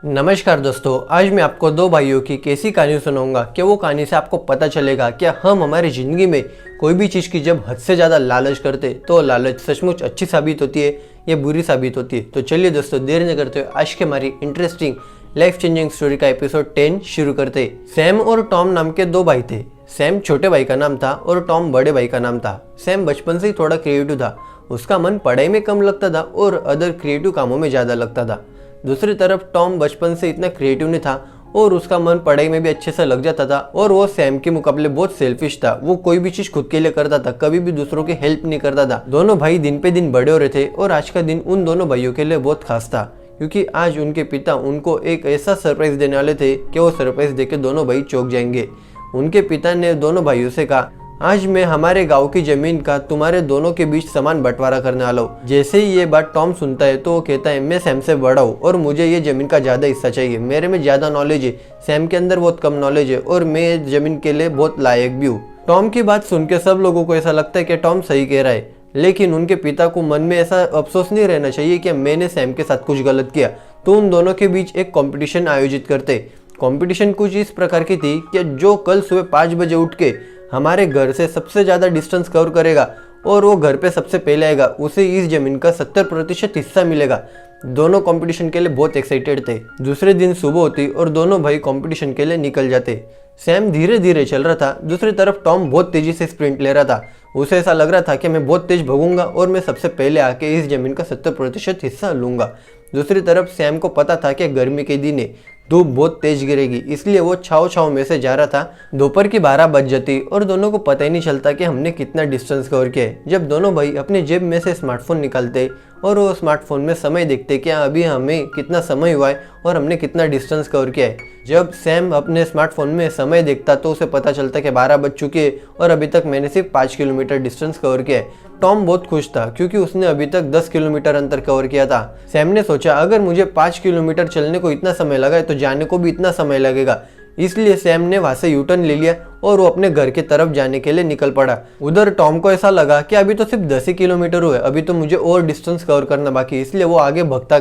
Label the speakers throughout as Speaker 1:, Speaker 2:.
Speaker 1: नमस्कार दोस्तों, आज मैं आपको दो भाइयों की कैसी कहानी सुनाऊंगा कि वो कहानी से आपको पता चलेगा कि हम हमारी ज़िंदगी में कोई भी चीज़ की जब हद से ज़्यादा लालच करते तो लालच सचमुच अच्छी साबित होती है या बुरी साबित होती है। तो चलिए दोस्तों, देर न करते हुए आज की हमारी इंटरेस्टिंग लाइफ चेंजिंग स्टोरी का एपिसोड 10 शुरू करते। सैम और टॉम नाम के दो भाई थे। सैम छोटे भाई का नाम था और टॉम बड़े भाई का नाम था। सैम बचपन से ही थोड़ा क्रिएटिव था। उसका मन पढ़ाई में कम लगता था और अदर क्रिएटिव कामों में ज़्यादा लगता था। दूसरी तरफ टॉम बचपन से इतना क्रिएटिव नहीं था और उसका मन पढ़ाई में भी अच्छे से लग जाता था और वो सैम के मुकाबले बहुत सेल्फिश था। वो कोई भी चीज खुद के लिए करता था, कभी भी दूसरों की हेल्प नहीं करता था। दोनों भाई दिन पे दिन बड़े हो रहे थे और आज का दिन उन दोनों भाइयों के लिए बहुत खास था क्योंकि आज उनके पिता उनको एक ऐसा सरप्राइज देने वाले थे कि वो सरप्राइज देके दोनों भाई चौंक जाएंगे। उनके पिता ने दोनों भाइयों से कहा, आज मैं हमारे गांव की जमीन का तुम्हारे दोनों के बीच समान बंटवारा करने वाला हूँ। जैसे ही ये बात टॉम सुनता है तो वो कहता है, मैं सैम से बड़ा हूँ और मुझे ये जमीन का ज्यादा हिस्सा चाहिए। मेरे में ज्यादा नॉलेज है, सैम के अंदर बहुत कम नॉलेज है और मैं जमीन के लिए बहुत लायक भी हूँ। टॉम की बात सुन के सब लोगों को ऐसा लगता है कि टॉम सही कह रहा है, लेकिन उनके पिता को मन में ऐसा अफसोस नहीं रहना चाहिए कि मैंने सैम के साथ कुछ गलत किया। तो उन दोनों के बीच एक कंपटीशन आयोजित करते। कंपटीशन कुछ इस प्रकार की थी कि जो कल सुबह 5 बजे उठ के हमारे घर से सबसे ज़्यादा डिस्टेंस कवर करेगा और वो घर पे सबसे पहले आएगा, उसे इस जमीन का 70% हिस्सा मिलेगा। दोनों कंपटीशन के लिए बहुत एक्साइटेड थे। दूसरे दिन सुबह होती और दोनों भाई कंपटीशन के लिए निकल जाते। सैम धीरे धीरे चल रहा था, दूसरी तरफ टॉम बहुत तेजी से स्प्रिंट ले रहा था। उसे ऐसा लग रहा था कि मैं बहुत तेज भागूंगा और मैं सबसे पहले आके इस जमीन का 70% हिस्सा लूंगा। दूसरी तरफ सैम को पता था कि गर्मी के दिन है, धूप बहुत तेज गिरेगी, इसलिए वो छाव छाव में से जा रहा था। दोपहर की 12 बज जाती और दोनों को पता ही नहीं चलता कि हमने कितना डिस्टेंस कवर किया है। जब दोनों भाई अपने जेब में से स्मार्टफोन निकालते और वो स्मार्टफोन में समय देखते कि अभी हमें कितना समय हुआ है और हमने कितना डिस्टेंस कवर किया है। जब सैम अपने स्मार्टफोन में समय देखता तो उसे पता चलता कि 12 बज चुके हैं और अभी तक मैंने सिर्फ 5 किलोमीटर डिस्टेंस कवर किया है। टॉम बहुत खुश था क्योंकि उसने अभी तक 10 किलोमीटर अंतर कवर किया था। सैम ने सोचा, अगर मुझे 5 किलोमीटर चलने को इतना समय लगा है तो जाने को भी इतना समय लगेगा। इसलिए सैम ने वहां से यू टर्न ले लिया और वो अपने घर की तरफ जाने के लिए निकल पड़ा। उधर टॉम को ऐसा लगा कि अभी तो सिर्फ 10 ही किलोमीटर हुए, अभी तो मुझे और डिस्टेंस कवर करना बाकी, इसलिए वो आगे भगता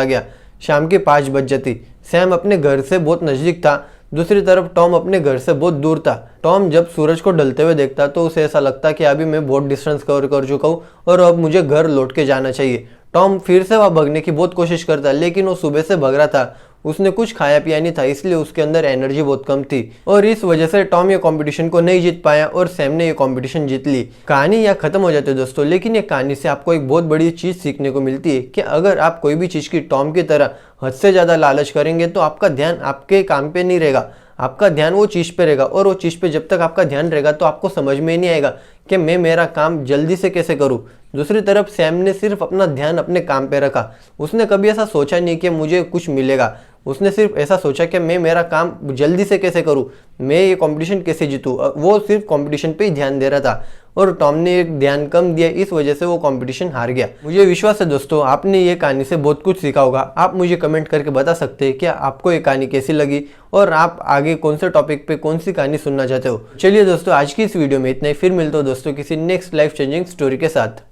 Speaker 1: गया। शाम के 5 बज जाती। सैम अपने घर से बहुत नजदीक था, दूसरी तरफ टॉम अपने घर से बहुत दूर था। टॉम जब सूरज को ढलते हुए देखता तो उसे ऐसा लगता कि अभी मैं बहुत डिस्टेंस कवर कर चुका हूँ और अब मुझे घर लौट के जाना चाहिए। टॉम फिर से वहाँ भगने की बहुत कोशिश करता, लेकिन वो सुबह से भग रहा था। उसने कुछ खाया पिया नहीं था, इसलिए उसके अंदर एनर्जी बहुत कम थी और इस वजह से टॉम ये कंपटीशन को नहीं जीत पाया और सैम ने ये कंपटीशन जीत ली। कहानी यहाँ खत्म हो जाती है दोस्तों, लेकिन ये कहानी से आपको एक बहुत बड़ी चीज सीखने को मिलती है कि अगर आप कोई भी चीज की टॉम की तरह हद से ज्यादा लालच करेंगे तो आपका ध्यान आपके काम पे नहीं रहेगा, आपका ध्यान वो चीज पे रहेगा और वो चीज पे जब तक आपका ध्यान रहेगा तो आपको समझ में ही नहीं आएगा कि मैं मेरा काम जल्दी से कैसे करूं। दूसरी तरफ सैम ने सिर्फ अपना ध्यान अपने काम पे रखा। उसने कभी ऐसा सोचा नहीं कि मुझे कुछ मिलेगा, उसने सिर्फ ऐसा सोचा कि मैं मेरा काम जल्दी से कैसे करूं, मैं ये कंपटीशन कैसे जीतूं। वो सिर्फ कंपटीशन पे ही ध्यान दे रहा था और टॉम ने एक ध्यान कम दिया, इस वजह से वो कंपटीशन हार गया। मुझे विश्वास है दोस्तों, आपने ये कहानी से बहुत कुछ सीखा होगा। आप मुझे कमेंट करके बता सकते हैं कि आपको ये कहानी कैसी लगी और आप आगे कौन से टॉपिक पे कौन सी कहानी सुनना चाहते हो। चलिए दोस्तों, आज की इस वीडियो में इतना ही। फिर मिलते हो दोस्तों किसी नेक्स्ट लाइफ चेंजिंग स्टोरी के साथ।